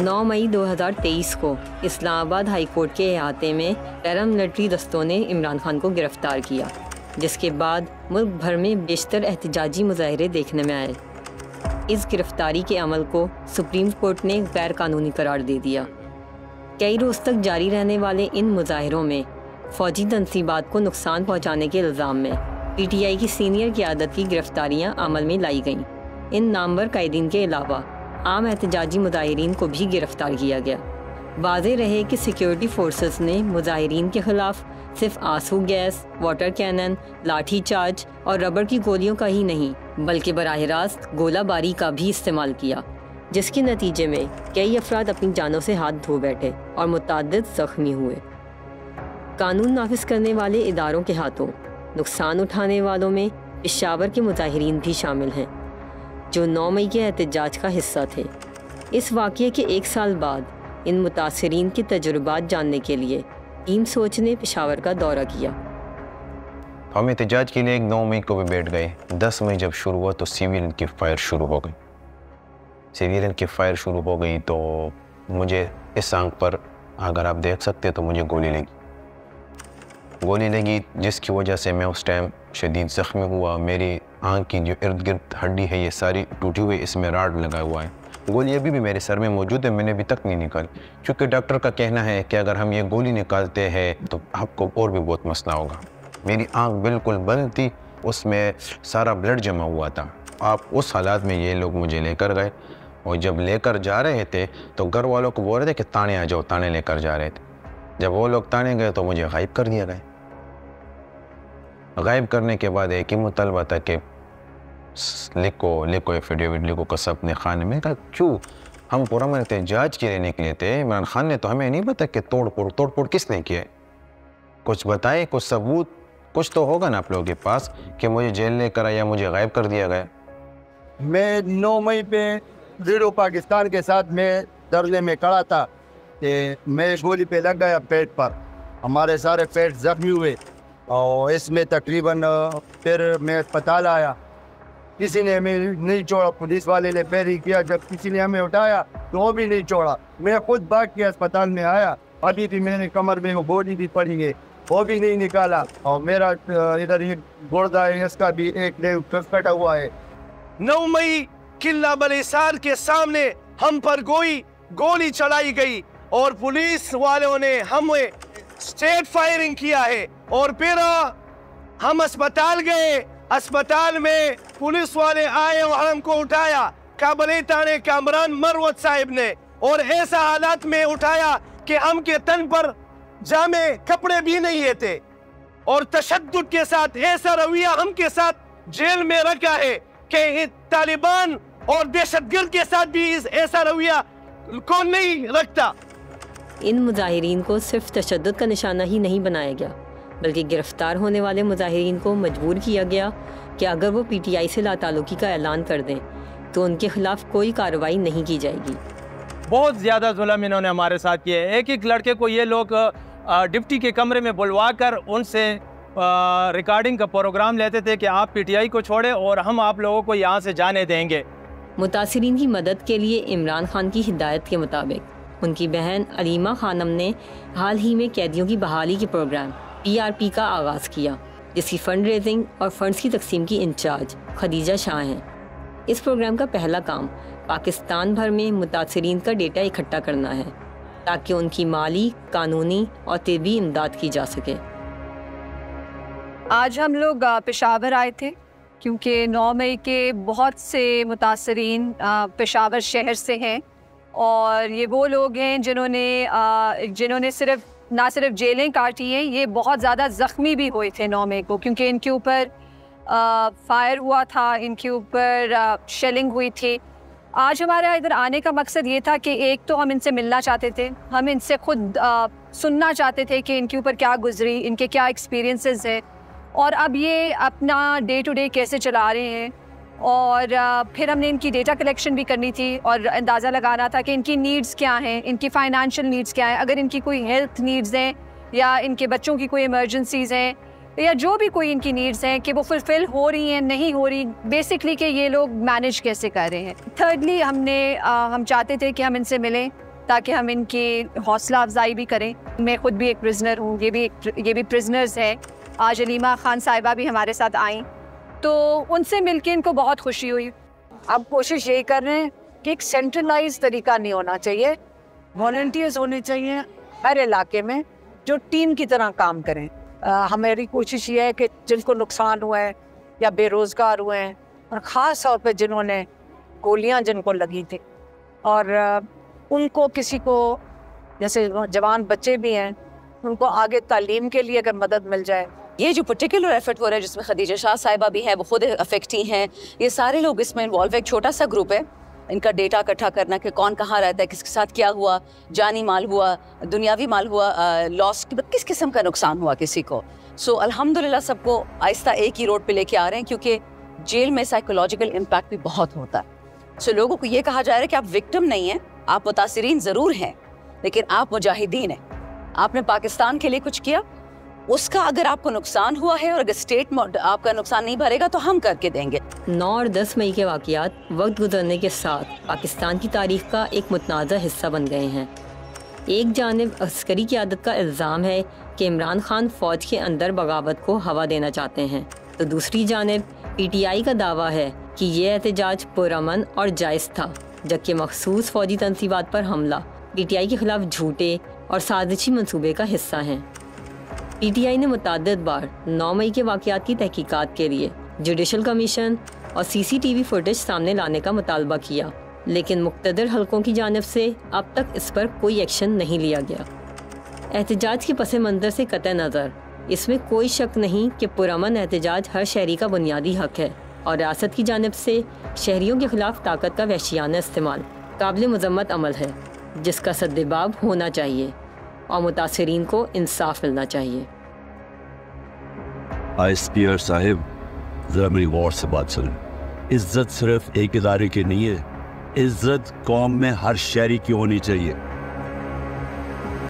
9 मई 2023 को Islamabad high court के अहाते में पैरामिलिट्री दस्तों ने इमरान खान को गिरफ्तार किया, जिसके बाद मुल्क भर में बेशतर एहतजाजी मुजाहरे देखने में आए। इस गिरफ्तारी के अमल को सुप्रीम कोर्ट ने गैर कानूनी करार दे दिया। कई रोज़ तक जारी रहने वाले इन मुजाहरों में फ़ौजी तनसीबात को नुकसान पहुँचाने के इल्ज़ाम में PTI की सीनियर क़यादत की गिरफ्तारियाँ अमल में लाई गईं। इन नामवर कायदीन के अलावा आम एहतजाजी मुजाहिरीन को भी गिरफ्तार किया गया। वाज़े रहे कि सिक्योरिटी फोर्सेस ने मुजाहिरीन के ख़िलाफ़ सिर्फ आंसू गैस, वाटर कैनन, लाठी चार्ज और रबर की गोलियों का ही नहीं बल्कि बराह रास्त गोलाबारी का भी इस्तेमाल किया, जिसके नतीजे में कई अफराद अपनी जानों से हाथ धो बैठे और मुतअद्दिद ज़ख्मी हुए। कानून नाफिज करने वाले इदारों के हाथों नुकसान उठाने वालों में पेशावर के मुजाहिरीन भी शामिल हैं, जो 9 मई के एहतजाज का हिस्सा थे। इस वाक़ये के 1 साल बाद इन मुतासिरीन के तजुर्बात जानने के लिए टीम सोच ने पेशावर का दौरा किया। हम एहतजाज के लिए 9 मई को भी बैठ गए। 10 मई जब शुरू हुआ तो सिविलियन की फायर शुरू हो गई। सिविलियन की फायर शुरू हो गई तो मुझे इस आंख पर, अगर आप देख सकते तो मुझे गोली लगी, जिसकी वजह से मैं उस टाइम शदीद ज़ख्मी हुआ। मेरी आंख की जो इर्द गिर्द हड्डी है ये सारी टूटी हुई, इसमें राड लगा हुआ है। गोली अभी भी मेरे सर में मौजूद है, मैंने अभी तक नहीं निकाली, क्योंकि डॉक्टर का कहना है कि अगर हम ये गोली निकालते हैं तो आपको और भी बहुत मसला होगा। मेरी आंख बिल्कुल बंद थी, उसमें सारा ब्लड जमा हुआ था। आप उस हालात में ये लोग मुझे लेकर गए, और जब लेकर जा रहे थे तो घर वालों को बोल रहे थे कि ताने आ जाओ, ताने लेकर जा रहे थे। जब वो लोग ताने गए तो मुझे गायब कर दिया गया। गायब करने के बाद एक ही मुतलबा था कि लिखो एफिडेविट लिखो कसब ने खाने में। कहा क्यों? हम पूरा मन एहतजाज के लिए निकले थे, इमरान खान ने तो हमें नहीं पता कि तोड़ किसने किया। कुछ बताए, कुछ सबूत, कुछ तो होगा ना आप लोगों के पास कि मुझे जेल लेकर आया, मुझे गायब कर दिया गया। मैं 9 मई पे जीरो पाकिस्तान के साथ मैं धरने में खड़ा था कि मैं गोली पे लग गया पेट पर, हमारे सारे पेट जख्मी हुए और इसमें तकरीबन फिर मैं अस्पताल आया। किसी ने हमें नहीं छोड़ा, पुलिस वाले ने पैर ही किया। जब किसी ने हमें उठाया तो वो भी नहीं छोड़ा। मैं खुद भाग के अस्पताल में आया, अभी भी मेरे कमर में वो गोली भी पड़ी है, वो भी नहीं निकाला। और मेरा इधर ये गुर्दा है, इसका भी एक नेव कटा हुआ है। 9 मई किला बलिसार के सामने हम पर गोली चलाई गई और पुलिस वालों ने हमें स्ट्रेट फायरिंग किया है। और फिर हम अस्पताल गए, अस्पताल में पुलिस वाले आए और हमको उठाया काबले थाने कामरान मरवत साहिब ने, और ऐसा हालात में उठाया कि हम के तन पर जामे कपड़े भी नहीं थे, और तशद्दुद के साथ ऐसा रवैया हम के साथ जेल में रखा है कि तालिबान और दहशतगर्द के साथ भी ऐसा रवैया कौन नहीं रखता। इन मुजाहिरीन को सिर्फ तशद्दुद का निशाना ही नहीं बनाया गया, बल्कि गिरफ्तार होने वाले मुजाहिरीन को मजबूर किया गया कि अगर वो PTI से लाताल्लुकी का ऐलान कर दें तो उनके खिलाफ कोई कार्रवाई नहीं की जाएगी। बहुत ज़्यादा जुल्म इन्होंने हमारे साथ किए। एक लड़के को ये लोग डिप्टी के कमरे में बुलवा कर उनसे रिकॉर्डिंग का प्रोग्राम लेते थे कि आप PTI को छोड़े और हम आप लोगों को यहाँ से जाने देंगे। मुतासिरीन की मदद के लिए इमरान खान की हिदायत के मुताबिक उनकी बहन अलीमा खानम ने हाल ही में कैदियों की बहाली के प्रोग्राम PRP का आगाज़ किया, जिसकी फंड रेजिंग और फंड्स की तकसीम की इंचार्ज खदीजा शाह हैं। इस प्रोग्राम का पहला काम पाकिस्तान भर में मुतासिरीन का डेटा इकट्ठा करना है, ताकि उनकी माली, कानूनी और तिब्बी इमदाद की जा सके। आज हम लोग पेशावर आए थे क्योंकि 9 मई के बहुत से मुतासरीन पेशावर शहर से हैं, और ये वो लोग हैं जिन्होंने ना सिर्फ जेलें काटी हैं, ये बहुत ज़्यादा ज़ख्मी भी हुए थे 9 मई को, क्योंकि इनके ऊपर फायर हुआ था, इनके ऊपर शेलिंग हुई थी। आज हमारा इधर आने का मकसद ये था कि एक तो हम इनसे मिलना चाहते थे, हम इनसे खुद सुनना चाहते थे कि इनके ऊपर क्या गुजरी, इनके क्या एक्सपीरियंसेस हैं, और अब ये अपना डे टू डे कैसे चला रहे हैं। और फिर हमने इनकी डेटा कलेक्शन भी करनी थी और अंदाज़ा लगाना था कि इनकी नीड्स क्या हैं, इनकी फ़ाइनेंशियल नीड्स क्या हैं, अगर इनकी कोई हेल्थ नीड्स हैं या इनके बच्चों की कोई इमरजेंसीज़ हैं या जो भी कोई इनकी नीड्स हैं कि वो फुलफ़िल हो रही हैं, नहीं हो रही, बेसिकली कि ये लोग मैनेज कैसे कर रहे हैं। थर्डली हम चाहते थे कि हम इनसे मिलें ताकि हम इनकी हौसला अफजाई भी करें। मैं ख़ुद भी एक प्रिजनर हूँ, ये भी प्रिजनर्स हैं। आज अलीमा खान साहिबा भी हमारे साथ आई, तो उनसे मिलके इनको बहुत खुशी हुई। अब कोशिश यही कर रहे हैं कि एक सेंट्रलाइज तरीका नहीं होना चाहिए, वॉलंटियर्स होने चाहिए हर इलाके में जो टीम की तरह काम करें। हमारी कोशिश ये है कि जिनको नुकसान हुआ है या बेरोज़गार हुए हैं, और ख़ास तौर पे जिन्होंने गोलियां जिनको लगी थी, और उनको किसी को जैसे जवान बच्चे भी हैं, उनको आगे तालीम के लिए अगर मदद मिल जाए। ये जो पर्टिकुलर एफर्ट हो रहा है जिसमें खदीजा शाह साहिबा भी है, वो खुद अफेक्टी हैं, ये सारे लोग इसमें इन्वॉल्व है। एक छोटा सा ग्रुप है, इनका डेटा इकट्ठा करना कि कौन कहाँ रहता है, किसके साथ क्या हुआ, जानी माल हुआ, दुनियावी माल हुआ, लॉस किस किस्म का नुकसान हुआ किसी को। सो अल्हम्दुलिल्लाह सबको आहिस्ता एक ही रोड पे लेके आ रहे हैं, क्योंकि जेल में साइकोलॉजिकल इम्पैक्ट भी बहुत होता है। सो लोगों को ये कहा जा रहा है कि आप विक्टिम नहीं हैं, आप मुतासिरीन ज़रूर हैं, लेकिन आप मुजाहिदीन हैं। आपने पाकिस्तान के लिए कुछ किया, उसका अगर आपको नुकसान हुआ है और अगर स्टेट आपका नुकसान नहीं भरेगा तो हम करके देंगे। 9 और 10 मई के वाक़यात वक्त गुजरने के साथ पाकिस्तान की तारीख का एक मुतनाज़ा हिस्सा बन गए हैं। एक जानिब अस्करी क़यादत का इल्ज़ाम है कि इमरान खान फ़ौज के अंदर बगावत को हवा देना चाहते हैं, तो दूसरी जानिब PTI का दावा है कि ये एहतजाज पुरअमन और जायज़ था, जबकि मखसूस फ़ौजी तनसीबात पर हमला PTI के ख़िलाफ़ झूठे और साजिशी मंसूबे का हिस्सा हैं। PTI ने मुतअद्दिद बार 9 मई के वाक़यात की तहकीकात के लिए जुडिशल कमीशन और CCTV फुटेज सामने लाने का मुतालबा किया, लेकिन मुक़्तदर हलकों की जानिब से अब तक इस पर कोई एक्शन नहीं लिया गया। एहतजाज के पस मंज़र से कतई नज़र इसमें कोई शक नहीं कि पुरअमन एहतजाज हर शहरी का बुनियादी हक़ है, और रियासत की जानिब से शहरियों के ख़िलाफ़ ताकत का वहशियाना इस्तेमाल काबिल मज़म्मत अमल है, जिसका सद्देबाब होना चाहिए और मुतासिरीन को इंसाफ मिलना चाहिए। ISPR साहिब, ज़रा मेरी गौर से बात सुनें। इज़्ज़त सिर्फ एक इदारे की नहीं है, इज़्ज़त कौम में हर शहरी की होनी चाहिए।